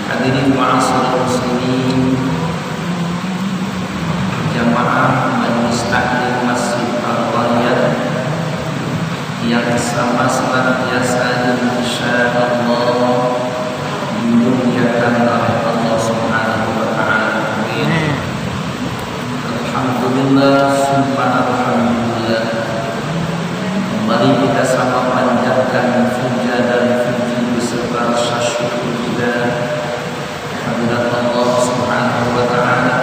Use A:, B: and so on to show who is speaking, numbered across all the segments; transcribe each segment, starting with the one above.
A: Hadirin ma'asyiral muslimin, jamaah majelis taklim Masjid Al-Raya yang sama senantiasa insyaallah dimuliakan oleh Allah Subhanahu wa taala. Alhamdulillah, summa alhamdulillah. Kembali kita sama panjatkan puja dan puji beserta rasa syukur kita kehadirat Allah Subhanahu wa taala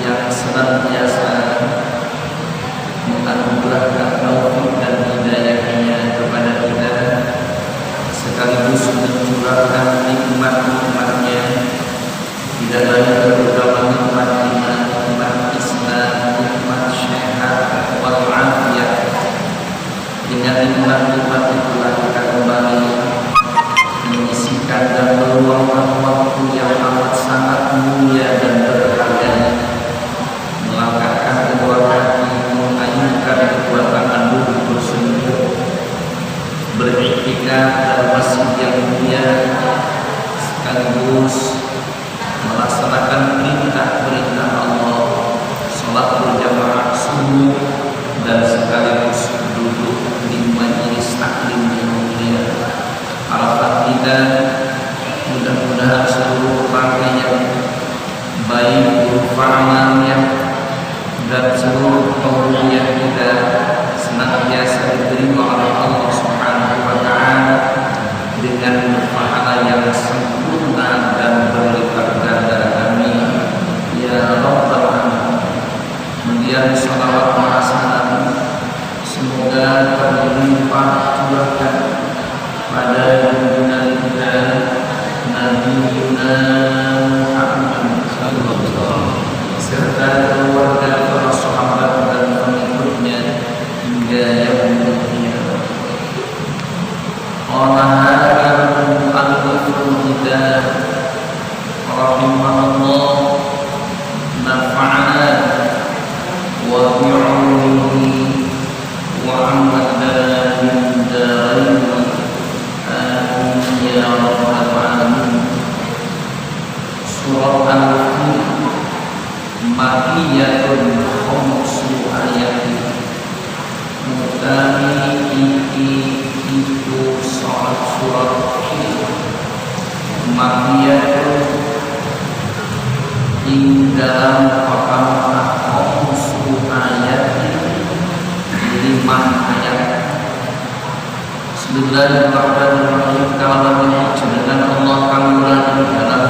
A: yang senantiasa menganugerahkan taufik dan hidayahnya kepada kita, sekaligus mencurahkan nikmat-nikmatnya, tidak lain terutama nikmat iman, nikmat Islam, nikmat sehat wal afiyah. Dengan nikmat-nikmat itulah kita kembali menyisikan dan meluangkan waktu yang amat sangat mulia dan berharga, melangkahkan kedua kaki, mengayunkan kedua tangan duduk bersujud, beriktikaf dalam masjid yang mulia, sekaligus melaksanakan perintah-perintah Allah, sholat berjamaah subuh, dan sekaligus duduk di majelis taklim yang mulia. Harapan kita mudah-mudahan seluruh rangkaian baik berupa amalnya dan seluruh pengujian kita senantiasa diterima oleh Allah Subhanahu wa taala dengan pahala yang sempurna dan berlipat ganda. Amin ya rabbal alamin. Kemudian salawat wa salam semoga berlimpah curahkan pada junjungan kita Nabi Muhammad sallallahu serta keluarga, para sahabat dan pengikutnya hingga yaumul qiyamah. Qala al-mu'allifun kita rahimahullah nafa'ana wa bi'ulumihi wa amadana min darain ya rabbal alamin. Surah Al-Fil Makiyatun khomsu ayatin mutami itu surat Makiyatun ing dalam pakamah khomsu ayatin 5 ayat. Bismillahirrahmanirrahim. Kalau dengan Allah kami berada dalam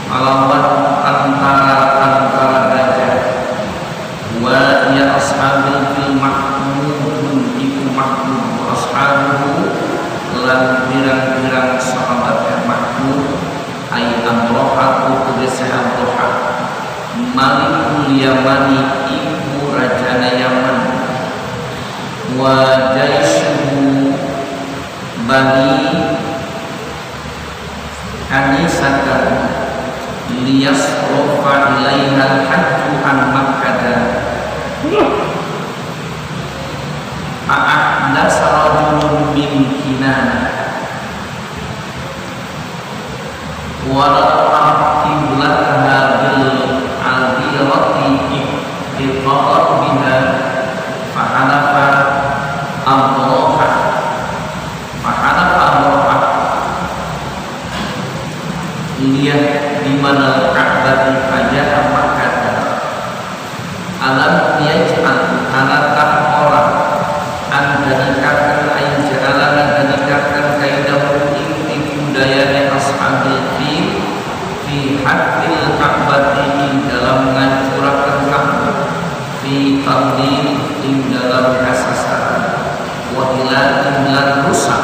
A: alawan antara gajah wa ya ashabil fil mahmudun iku mahmud wa ashabuhu lan pirang-pirang sahabat mahmud ay amrohatu kudese amrohat malikul yamani iku rajana Yaman wa jaisuhu bani anisatan liyasrofa ilaihal hajju an makkada a'ahda sarajulun min kinana wara'a qiblataha bil aldirati iqtaqat biha fahanafa amroha lihat di mana Ka'bah faja'a makkata alam yaj'al anakah orang andarikakan ayin ja'alan andarikakan kaidahu ing budayanya ashabil fi haddil Ka'bati dalam menghancurkan Ka'bah fi tadlil ing dalam kasasaran wa ilatin lan rusak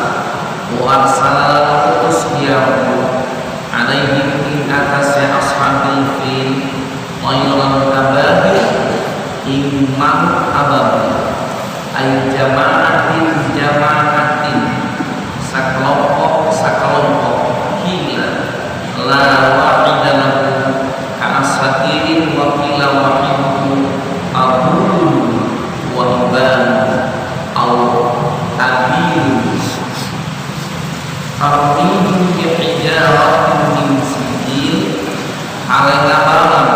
A: wa arsalan utus dia alaihim ing atasya ashabil fil mayran ababil imam ababil ay jama'atin sakelompok hila la wa'ida lahu ka'asatirin wa qila wa'iduhu abul wa ibal au abil Armihim bihijaratin min sijil alaina balam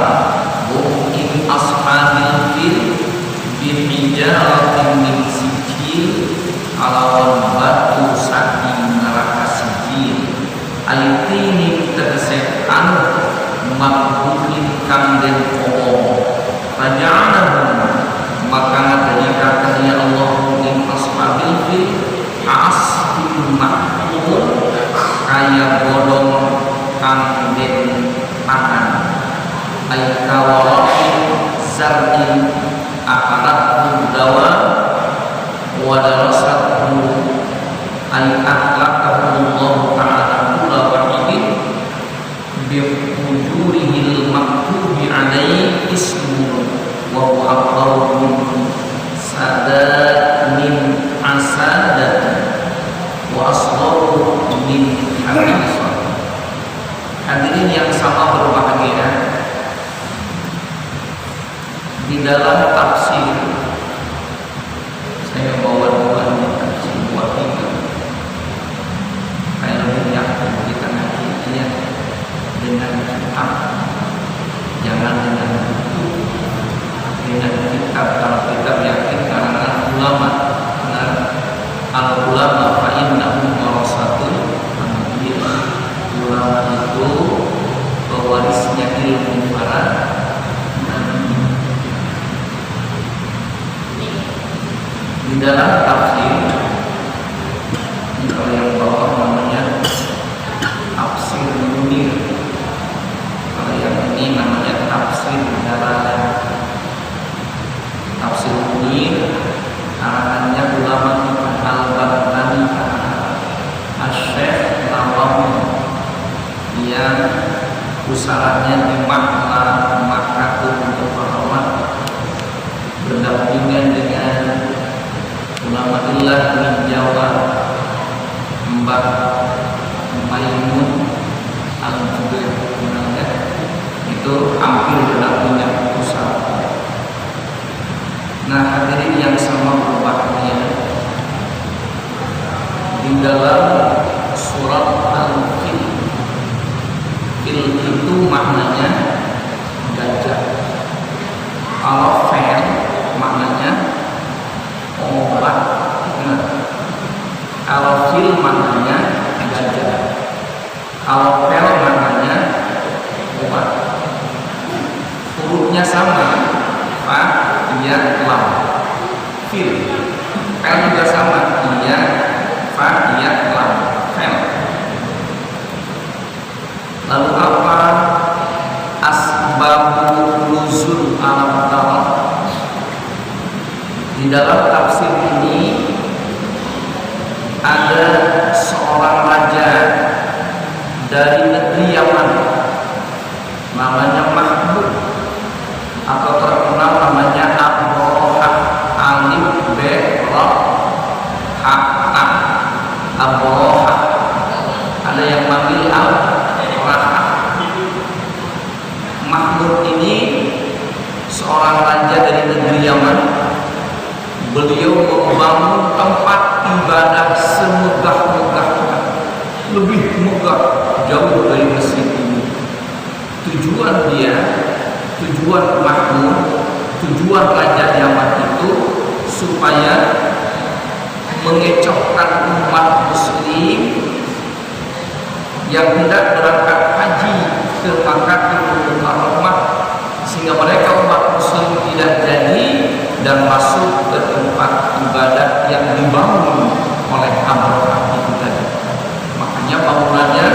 A: bu'in ashabil fil bihijaratin min sijil alawan batu saking neraka sijil ayatini tegesekan makbuhin kang den komo raja'anahum maka ngajadikan ya Allah in ashabil fil asbil makmur kaya bodong kang den tangan ay kawarin zar'in akarat dawa wadarasathu ay akhlaqahullahu ta'ala kula wahidin biwujurihil maktubi alaihi ismu wa huwa aqrabu min sadat min asadat wa asdaru min hadisah. Hadirin yang sama berbahagia, di dalam tafsir saya bawa dua tafsir buat tiga. Kayak lebih yakin kita nanti lihat dengan kitab, jangan dengan buku. Dengan kitab, kalau kitab yakin karena ulama, benar. Al ulama fa innahum warasatul anbiya. Ulama itu pewarisnya ilmu para nabi. Di dalam tafsir, kalau yang bawah namanya tafsir Munir, kalau yang ini namanya tafsir Jalalain. Tafsir Munir karangannya ulama Al-Baghdadi Asy-Syaikh Nawawi yang usahanya di Makkah Mukarramah berdampingan dengan ulama illah di Jawa, Mbak Maimun Al-Jubair itu hampir berdampingan usaha. Nah, hadirin yang sama berbahagia, di dalam surat Al-Fil, fil itu maknanya gajah. Kalau fil maknanya obat. Nah, kalau fil maknanya gajah. Kalau fil maknanya obat. Hurufnya sama, fa, ya, lam. Fil juga sama, iya, fa, ya, lam. Fil. Lalu dalam tafsir ini ada seorang raja dari negeri Yaman, namanya Mahmud, atau terkenal namanya Abroha, Alif B Roh Ha Abroha. Ada yang manggil Al-Raha. Mahmud ini seorang raja dari negeri Yaman. Beliau membangun tempat ibadah semegah-megahnya, lebih megah jauh dari masjid ini. Tujuan Mahmud, tujuan Raja Yaman itu supaya mengecohkan umat muslim yang hendak berangkat haji ke Makkah Mukarramah, sehingga mereka umat muslim tidak jadi dan masuk ke tempat ibadah yang dibangun oleh Abraham itu tadi. Makanya bangunannya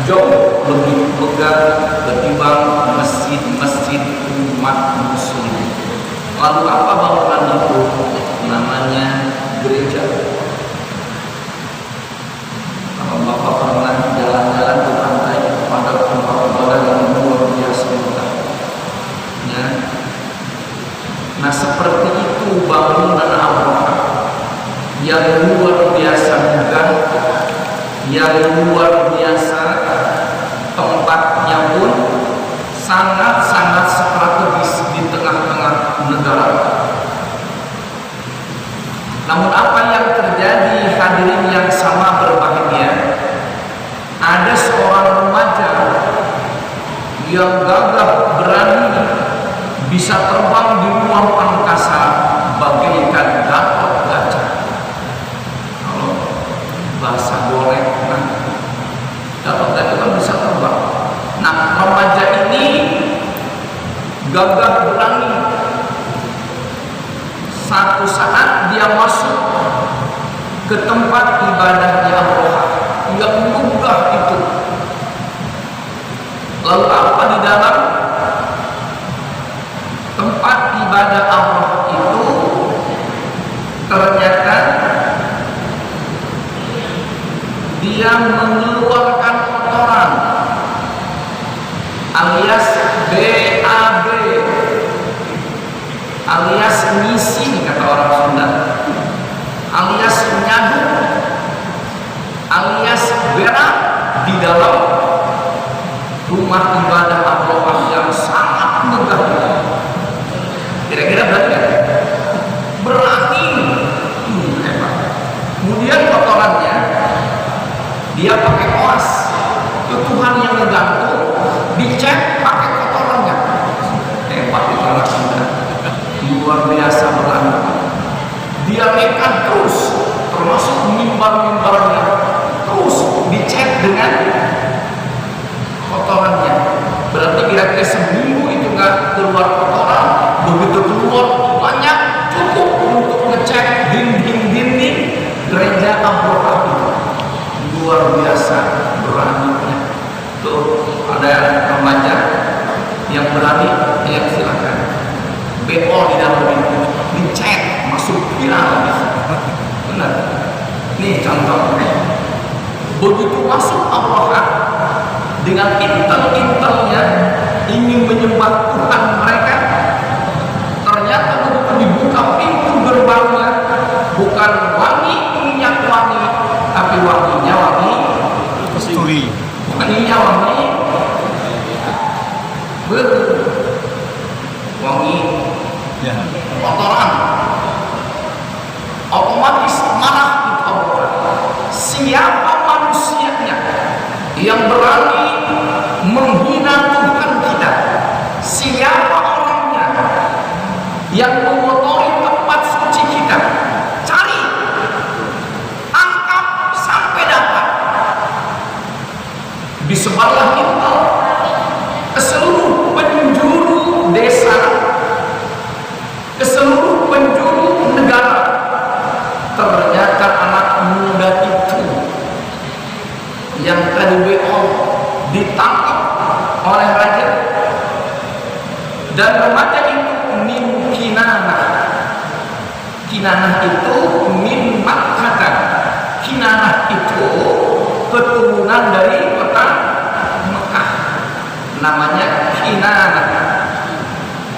A: jauh lebih megah ketimbang masjid-masjid umat muslim. Lalu apa bangunan itu? Namanya gereja. Kalau Bapak pernah jalan-jalan ke pantai, pada tempat ibadah yang luar biasa megah. Ya. Nah, seperti itu bangunan Abraham yang luar biasa megah, yang luar biasa, tempatnya pun sangat-sangat strategis di tengah-tengah negara. Namun apa yang terjadi, hadirin yang sama berbahagia, ada seorang remaja yang gagah berani, bisa terbang di ruang angkasa bagaikan Gatot Kaca. Kalau bahasa golek, Gatot Kaca kan bisa terbang. Nah, remaja ini gagah berani. Satu saat dia masuk ke tempat ibadahnya Allah yang megah itu. Lalu apa di dalam tempat ibadah Allah itu? Ternyata dia mengeluarkan kotoran alias BAB, alias ngising kata orang Sunda, alias nyaduk, alias berak di dalam rumah ibadah Allah yang sangat megah. Kira-kira berarti kan? Berani, hebat. Kemudian kotorannya dia pakai koas ke Tuhan yang ngegantung, dicek pakai kotorannya. Hebat itu anak muda, luar biasa berani. Dia nekat terus, termasuk mimbar-mimbarnya, terus dicek dengan kotorannya. Berarti kira-kira seminggu itu nggak keluar kotoran. Begitu keluar banyak, cukup untuk ngecek dinding-dinding gereja Abraham itu. Luar biasa beraninya. Tuh ada remaja yang berani, ya silakan. BO di dalam itu dicek, masuk viral. Benar. Nih contohnya. Begitu masuk Abraham dengan intel-intelnya ingin menyembah Tuhan mereka, ternyata begitu dibuka pintu gerbangnya, bukan wangi minyak wangi, tapi wanginya wangi kasturi. Wanginya wangi wangi kotoran. Otomatis marah itu Allah. Siapa manusianya yang berani menghina Tuhan kita? Siapa orangnya yang mengotori tempat suci kita? Cari, angkat sampai dapat. Di sebelah itu ke seluruh penjuru desa, ke seluruh penjuru negara. Ternyata anak muda itu yang tadi BO ditangkap oleh raja, dan remaja itu min Kinanah. Kinanah itu min Makkah. Kinanah itu keturunan dari kota Mekah. Namanya Kinanah.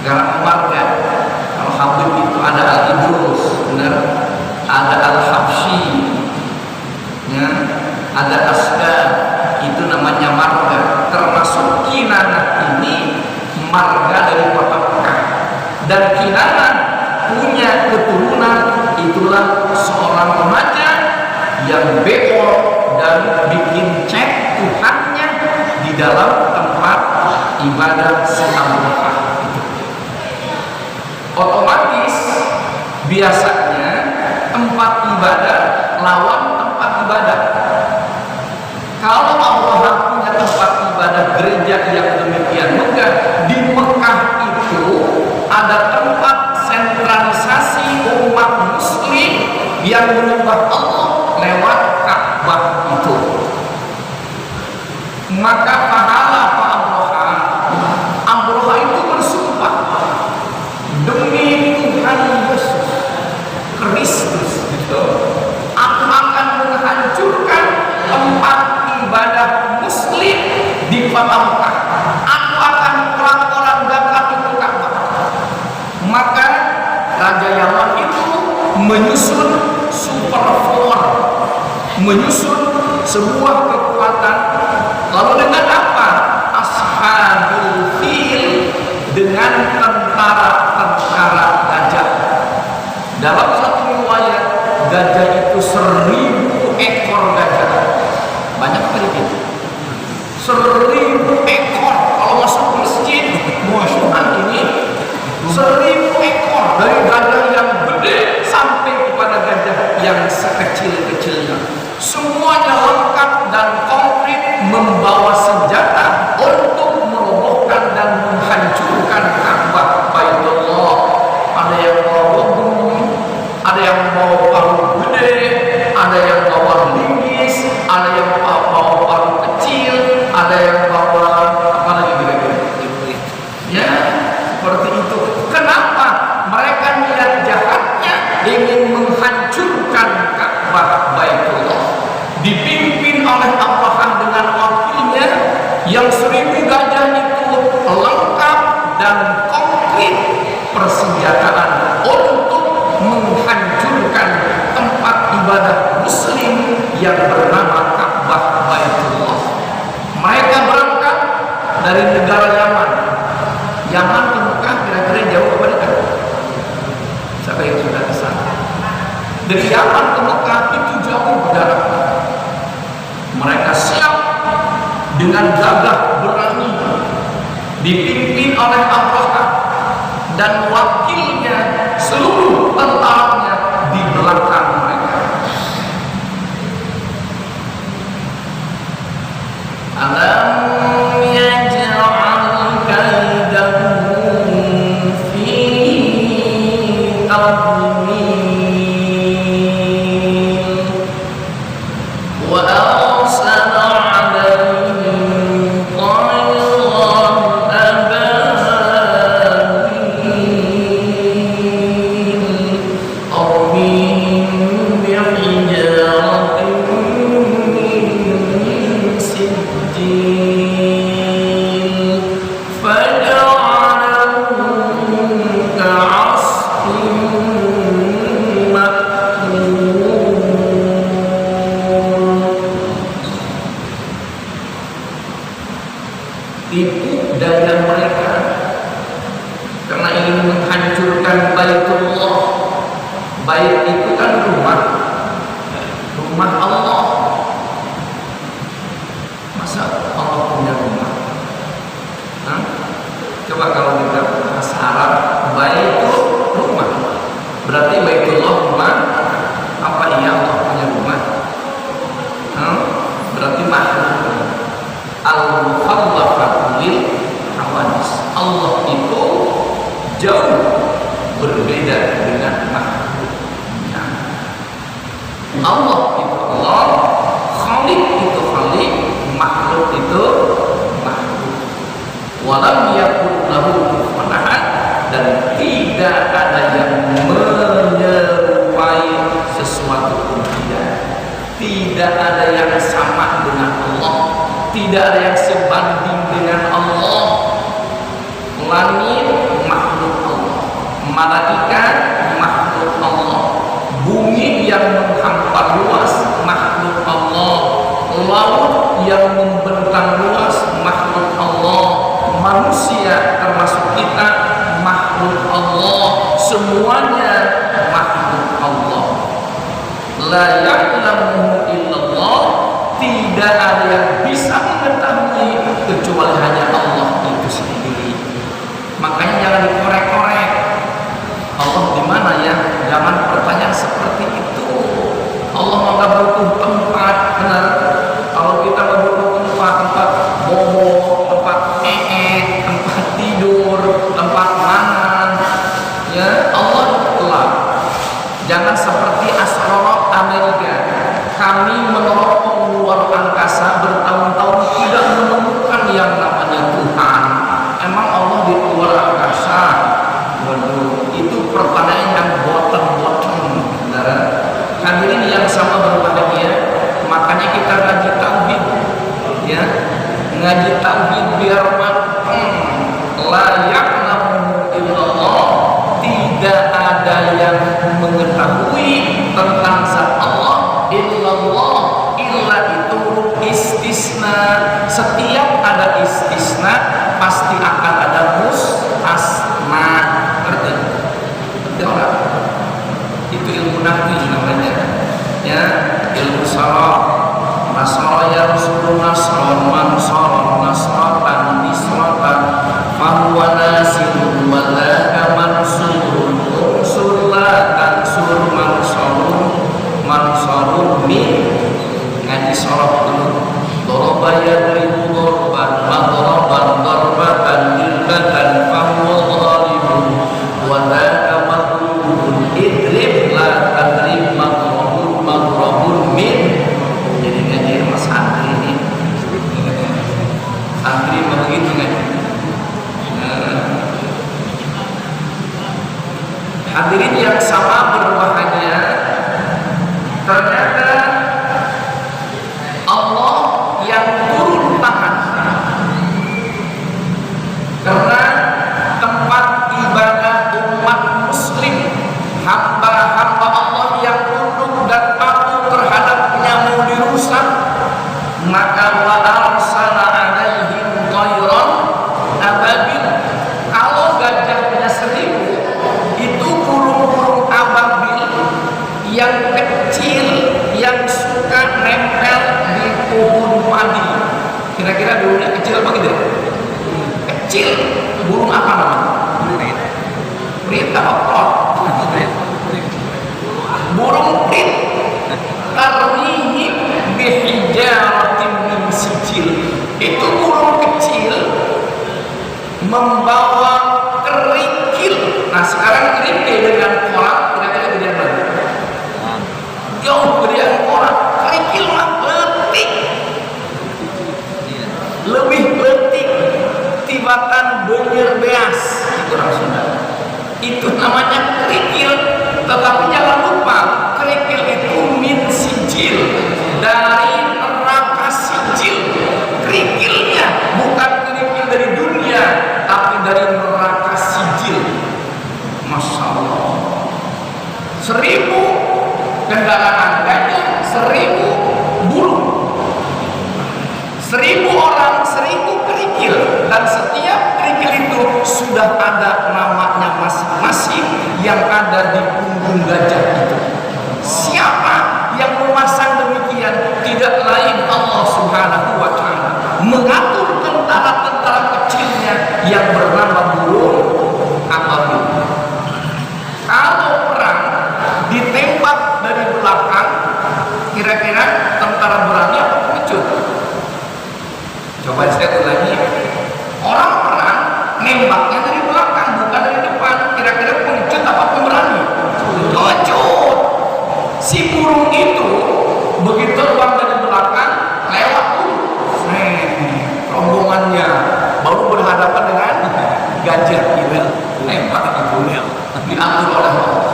A: Karena marga. Kalau Habib itu ada Al-Idrus, benar? Ada Al-Habsyi, ya, ada Asda, itu namanya marga. Termasuk Kinanah ini marga dari kota Mekah. Dan Kinanah punya keturunan, itulah seorang remaja yang beol dan bikin cek Tuhannya di dalam tempat ibadah Amrah. Otomatis biasanya tempat ibadah lawan tempat ibadah. Kalau Allah punya tempat ibadah gereja yang demikian megah, di Mekah itu ada tempat sentralisasi umat muslim yang menyembah Allah lewat Ka'bah itu. Maka pahala Pak Amroha itu bersumpah demi Tuhan Yesus Kristus gitu, aku akan menghancurkan tempat ibadah muslim di kota Mekah. Aku akan porak-porandakan itu Ka'bah. Maka Raja Yaman itu menyusun super force, menyusun sebuah kekuatan. Lalu dengan apa? Ashabul Fil, dengan tentara-tentara gajah. Dalam satu riwayat, gajah itu 1000 ekor gajah. Banyak kali gitu. 1000 ekor. Kalau masuk masjid, ini 1000 ekor, dari gajah yang gede sampai kepada gajah yang sekecil-kecilnya. Semuanya lengkap dan komplit, membawa senjata untuk merobohkan dan menghancurkan Ka'bah Baitullah. Ada yang bawa bom, ada yang bawa palu gede, ada yang bawa linggis, ada yang bawa palu kecil, ada yang bawa apa lagi kira-kira? Ya, seperti itu. Kenapa? Mereka niat jahatnya ingin menghancurkan Ka'bah Baitullah. Dipimpin oleh Abraham dengan wakilnya yang 1000 gajah itu lengkap dan konkret persenjataan untuk menghancurkan tempat ibadah muslim yang bernama Ka'bah Baitullah. Mereka berangkat dari negara Yaman. Yaman ke Mekah kira-kira jauh apa dekat? Siapa yang sudah ke sana? Dari Yaman ke Mekah itu jauh berjarak. Mereka siap dengan gagah berani, dipimpin oleh Abraham dan wakilnya, seluruh tentaranya di belakang mereka. Alam yaj'al kaidahum fi tadlil wa arsala 'alaihim tayran ababil tarmihim bihijaratin min sijil faja'alahum ka'asfin ma'kul. Tipu daya mereka karena ingin menghancurkan Baitullah. Bait itu kan rumah Allah. Masa Allah punya rumah? Hah? Coba kalau kita bahasa Arab, bait itu rumah. Berarti Baitullah rumah. Apa iya Allah punya rumah? Berarti makhluk. Al-mukhallafat lil hawadis. Allah itu jauh berbeda dengan makhluk. Allah itu Allah, Khalik itu Khalik, makhluk itu makhluk. Walam yakun lahu kufuwan ahad, dan tidak ada yang menyerupai tidak ada yang sebanding dengan Allah. Langit makhluk Allah, malaikat makhluk Allah, bumi yang menghampar luas makhluk Allah, laut yang membentang luas makhluk Allah, manusia termasuk kita makhluk Allah, semuanya makhluk Allah. La ya'lamu illallah, tidak ada yang bisa mengetahui kecuali hanya Allah itu sendiri. Makanya jangan dikorek-korek. Allah di mana ya? Jangan pertanyaan seperti itu. Allah nggak butuh tempat, benar. Kalau kita butuh tempat bobo, tempat tempat tidur, tempat makan, ya Allah telah. Jangan seperti astronot Amerika. Kami meneropong luar angkasa bertahun-tahun tidak menemukan yang namanya Tuhan. Emang Allah di luar angkasa? Waduh, itu pertanyaan yang bottom. Saudara. Hadirin yang sama berbahagia, makanya kita ngaji tauhid, ya, ngaji tauhid biar mateng. La ya'lamu illallah, tidak ada yang mengetahui tentang zat Allah illallah. Illa itu istisna. Setiap ada istisna pasti akan ada mustasna. Ngerti? Ngerti orang? Itu ilmu nahwi namanya, ya, ilmu saraf. Nasara yarsulu nasron mansaron nasratan nisratan fahuwa nasirun walaka mansurun unsur la tansur mansarun min. Ngaji saraf dulu. Doroba yadribu dorban madroban darbatan dilbatan fahuwa ghalibun walaka maglubun idrib la tadrib magrobun min. Jadi ngaji mas santri ini, santri begitu kan. Hadirin yang sama berbahagia, ternyata Allah yang turun tangan karena tempat ibadah umat muslim, hamba-hamba Allah yang tunduk dan patuh terhadapnya mau dirusak, maka wa arsala alaihim thayran ababil. Kalau gajahnya 1000, itu burung-burung ababil yang kecil yang suka nempel di pohon padi. Kira-kira burungnya kecil apa gitu? Kecil. Burung apa namanya? Prit apa pot? Burung prit. Tarmihim bihijaratin min sijil. Itu burung kecil membawa kerikil. Nah sekarang kerikil dengan korak kira-kira gedean mana? Jauh gedean korak. Kerikil mah letik, lebih letik tibatan benyer beas. Itu orang Sunda. Itu namanya kerikil. Tetapi jangan lupa, kerikil itu min sijil, dari neraka sijil. Kerikilnya bukan kerikil dari dunia, tapi dari neraka sijil. Masya Allah. 1000 kendaraan gajah, 1000 burung, 1000 orang, 1000 kerikil, dan setiap kerikil itu sudah ada namanya masing-masing yang ada di punggung gajah itu. Siapa yang memasang demikian? Tidak lain Allah Subhanahu wa Ta'ala mengatur tentara-tentara kecilnya yang bernama burung ababil. Kalau perang ditembak dari belakang, kira-kira tentara berani apa pengecut? Coba saya ulangi. Orang perang nembaknya dari belakang, bukan dari depan. Kira-kira pengecut apa pemberani? Pengecut. Si burung itu begitu terbang dari belakang, lewat dulu rombongannya, baru berhadapan dengan gajah itu. Nembak itu diatur oleh Allah.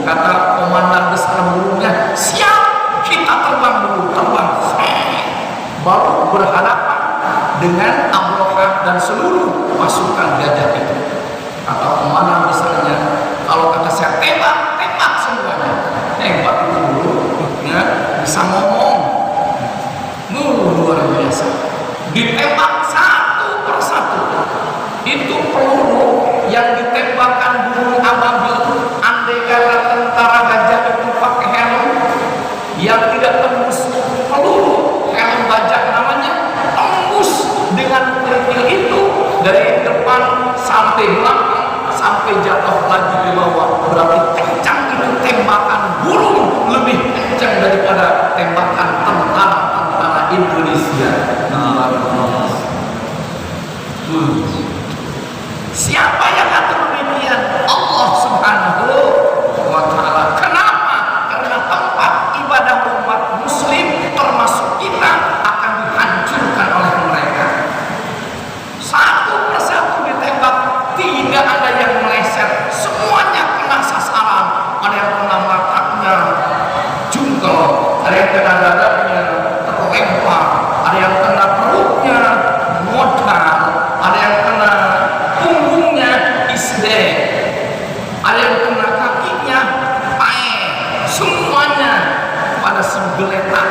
A: Kata komandan besar burungnya, siap, kita terbang dulu, terbang. Baru berhadapan dengan Amroha dan seluruh pasukan gajah itu. Kata komandan misalnya, kalau kata saya tembak, tembak semuanya. Tembak itu dulu, ya, bisa ngomong. Luar biasa. Ditembak satu persatu. Itu peluru yang ditembakkan burung ababil. Andai kata tentara gajah itu pakai helm yang tidak tembus peluru, helm bajak namanya, tembus dengan kerikil itu dari depan sampai belakang sampai jatuh lagi di bawah. Berarti kencang itu tembakan burung, lebih kencang daripada tembakan tentara Indonesia. Siapa yang atur demikian? Allah Subhanahu wa ta'ala. Kenapa? Karena tempat ibadah umat muslim termasuk kita akan dihancurkan oleh mereka. Satu persatu ditembak, tidak ada yang meleset, semuanya kena sasaran. Ada yang kena matanya, jungkel, ada yang kena dadanya, terlempar, ada yang kena perutnya, modal, ada yang kena punggungnya, isde, ada yang kena kakinya, pae, semuanya pada segeletak.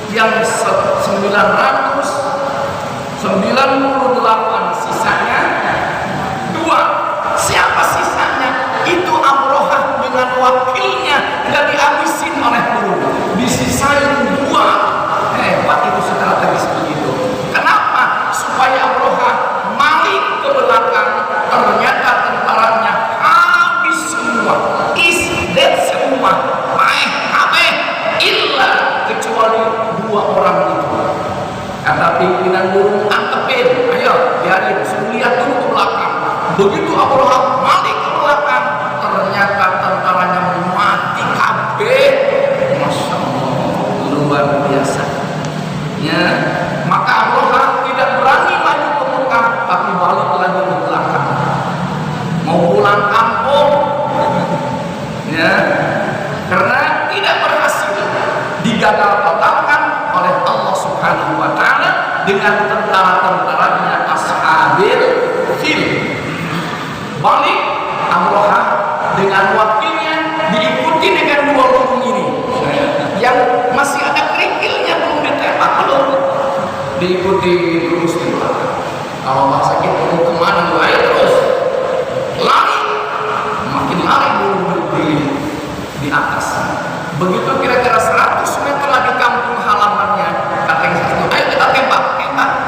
A: Yang 998 sisanya 2. Siapa sisanya? Itu Amrohah dengan wakilnya, nggak dihabisin oleh peluru, disisain 2. Hebat itu strategis begitu. Kenapa? Supaya Amrohah balik ke belakang, ternyata tentaranya habis semua, is dead semua, kabeh illa kecuali 2 orang itu. Kata pimpinan burung, antepin, ayo biarin, suruh lihat dulu ke belakang. Begitu Amrohah balik ke belakang, ternyata tentaranya mati kabeh. Masya Allah, luar biasa. Ya, maka Amrohah tidak berani maju ke Mekah, tapi balik lagi ke belakang, mau pulang kampung. Ya, karena tidak berhasil, digagal totalkan oleh Allah Subhanahu wa ta'ala dengan tentara-tentaranya Ashabil Fil. Balik Amrohah dengan wakilnya diikuti dengan 2 burung ini yang masih ada kerikilnya, belum ditembak, belum diikuti terus di belakang. Kalau bahasa kita mau kemana, ayo terus lari, makin lari burung di atas. Begitu kira-kira 100 meter lagi kampung halamannya, katanya satu, ayo kita tembak,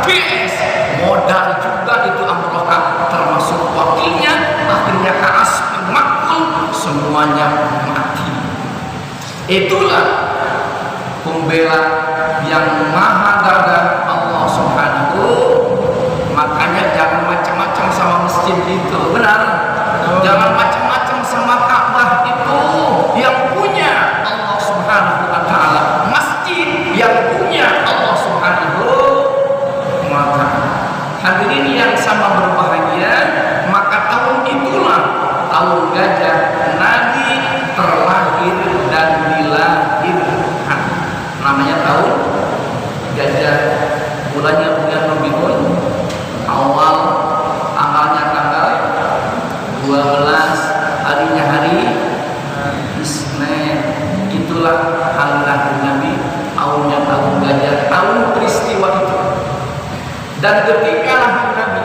A: BS. Modal juga itu Amrohah, termasuk wakilnya, akhirnya Ka'as bin Makul, semuanya mati. Itulah pembela yang maha gagah Allah Subhanahu. Makanya jangan macam-macam sama masjid itu, benar? Jangan macam-macam sama Ka'bah itu, yang punya Allah Subhanahu wa ta'ala. Masjid yang punya Allah Subhanahu wa ta'ala. Hadirin yang sama berbahagia, maka tahun itulah tahun gajah Nabi terlahir dan dilahirkan. Namanya tahun gajah. Bulannya bulan Rabiul Awal, tanggalnya tanggal 12, harinya hari Isnin. Itulah hari lahir Nabi, tahunnya tahun gajah, tahun peristiwa itu. Dan ketika lahir Nabi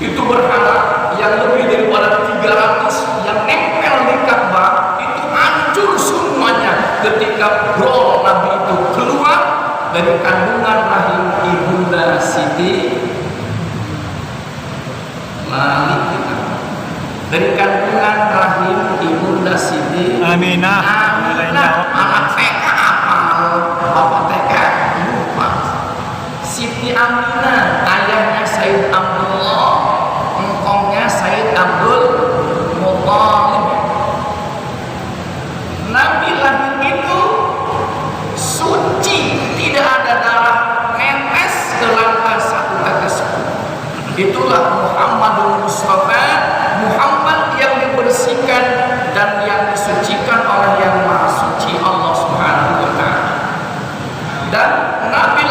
A: itu berhala yang lebih daripada 300 yang nempel di Ka'bah itu hancur semuanya ketika roh Nabi itu keluar dari kandungan rahim Ibunda Siti Malik kita, dari kandungan rahim Ibunda Siti Aminah. Anak TK apa? Bapak TK lupa. Siti Aminah, ayahnya Sayyid Abdullah, engkongnya Sayyid Abdul Muttalib. Nabi lahir itu suci, tidak ada darah netes ke lantai 1 tetes. Itulah Muhammadul Mustafa, Muhammad yang dibersihkan dan yang disucikan oleh yang Maha Suci Allah Subhanahu wa ta'ala. Dan Nabi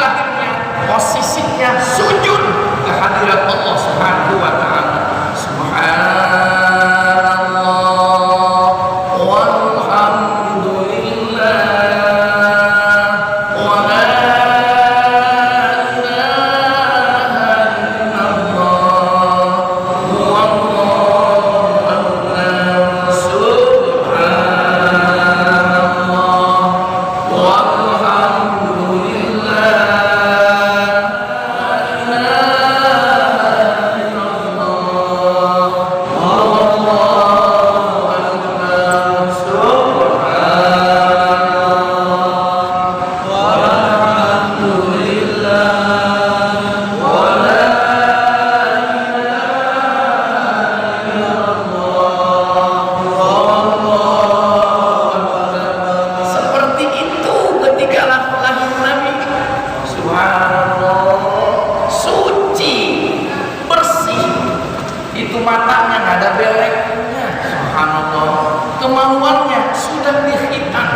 A: matanya nggak ada beleknya, subhanallah. Kemaluannya sudah dihitan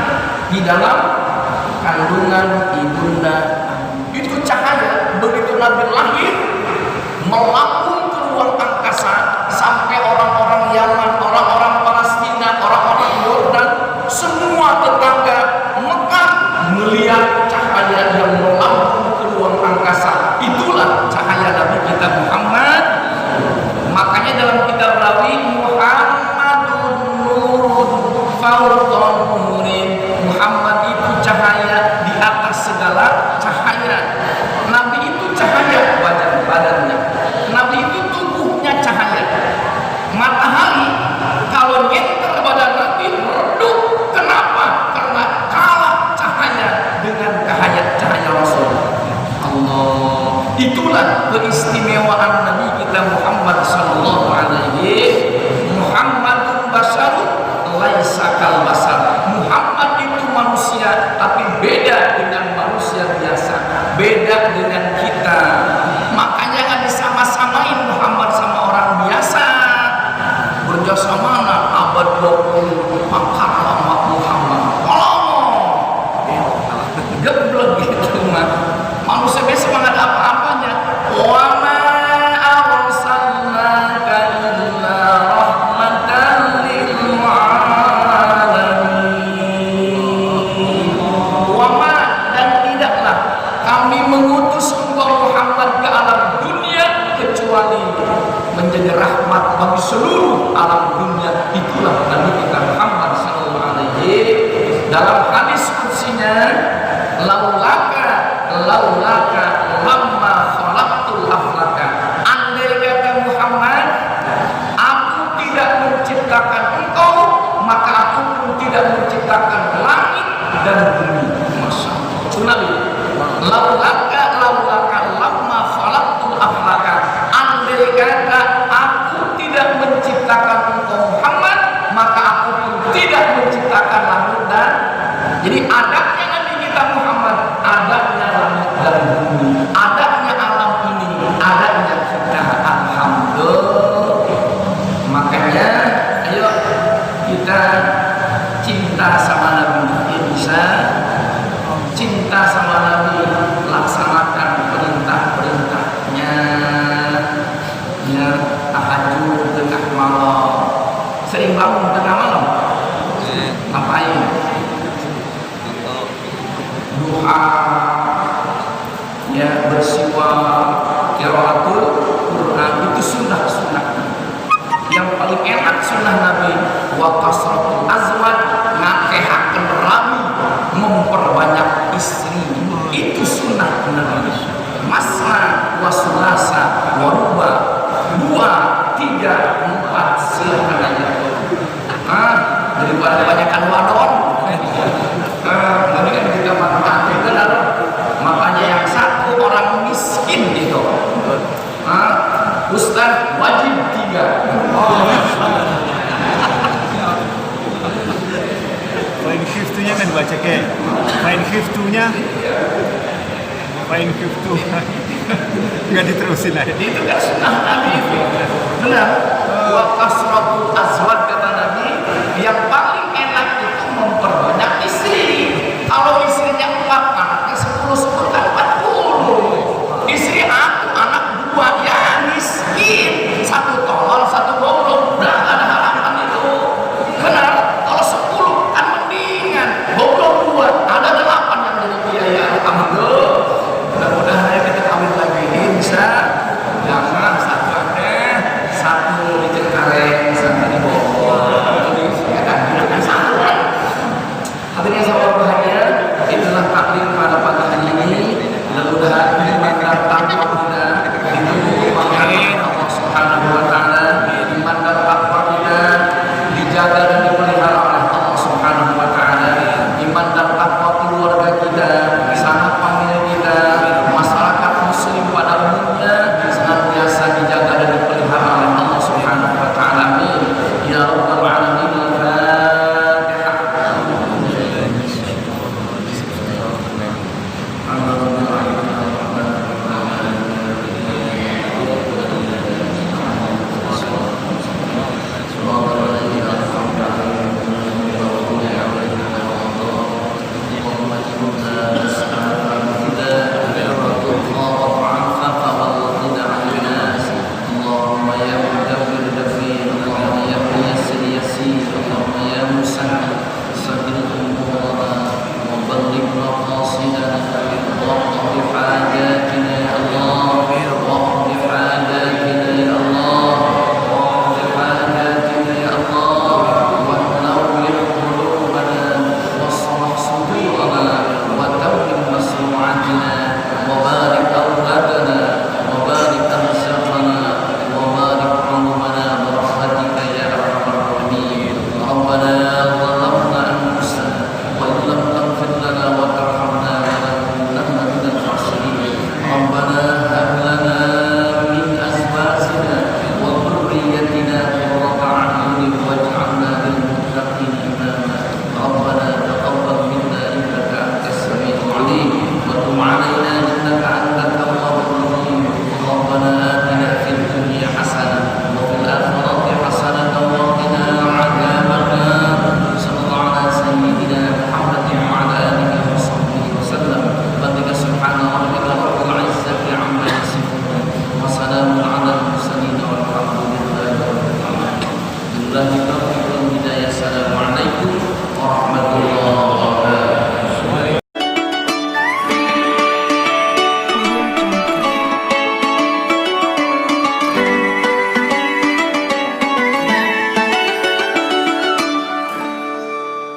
A: di dalam kandungan ibunda. Itu cahaya begitu Nabi lahir melambung ke ruang angkasa sampai orang-orang Yaman, orang-orang Palestina, orang-orang Yordan, semua tetangga Mekah melihat cahaya yang melambung ke ruang angkasa. Itulah cahaya Nabi kita Muhammad. Makanya dalam kitab Rawi, Muhammadun nurun fawqa nurin. Muhammad itu cahaya di atas segala cahaya. Nabi itu cahaya badannya. Nabi itu tubuhnya cahaya. Matahari kalau nyenter badan Nabi redup. Kenapa? Karena kalah cahaya dengan cahaya Rasul. Allah. Itulah keistimewaan Nabi kita Muhammad sallallahu alaihi. Muhammadun basyarun laisa kal basar. Muhammad itu manusia tapi beda dengan manusia biasa, beda dengan kita. Makanya kan disama-samain Muhammad sama orang biasa. Berjasa mana abad 20 angkat lama Muhammad. Geblek gitu mah. Manusia biasa mah ada apa-apanya. Wa ma arsalnaka illa rahmatan lil alamin. Wa ma, dan tidaklah kami mengutus engkau Muhammad ke alam dunia kecuali menjadi rahmat bagi seluruh alam dunia. Itulah Nabi kita Muhammad sallallahu alaihi. Dalam hadis kursinya, laulaka lamma khalaqtul aflaka. Andai kata Muhammad, aku tidak menciptakan engkau, maka aku pun tidak menciptakan langit dan bumi. Masya Allah. Itu Nabi. Laulaka lamma khalaqtul aflaka. Andai kata aku tidak menciptakan engkau Muhammad, maka aku pun tidak menciptakan langit dan. Jadi adanya Nabi kita Muhammad, adanya langit dan bumi, adanya alam ini, adanya kita. Alhamdulillah. Makanya ayo kita cinta sama Nabi. Bisa cinta sama Nabi, laksanakan perintah-perintahnya. Ya, tahajud tengah malam. Sering bangun tengah malam. Ngapain? Duha, ya, bersiwak, qiraatul Quran, itu sunnah-sunnah. Yang paling enak sunnah Nabi wa kasratul azwaj, ngakehaken rami, memperbanyak istri. Itu sunnah Nabi. Masna wa sulasa wa ruba, 2, 3, 4, silakan aja. Daripada kebanyakan wadon. Nanti kan kita manfaatkan itu adalah makanya yang satu orang miskin gitu. Ustaz wajib 3.
B: Fine shift-nya kan baca ke fine shift-nya nggak diterusin aja.
A: Itu kan sunnah Nabi. Benar. Wa kasratul azwaj,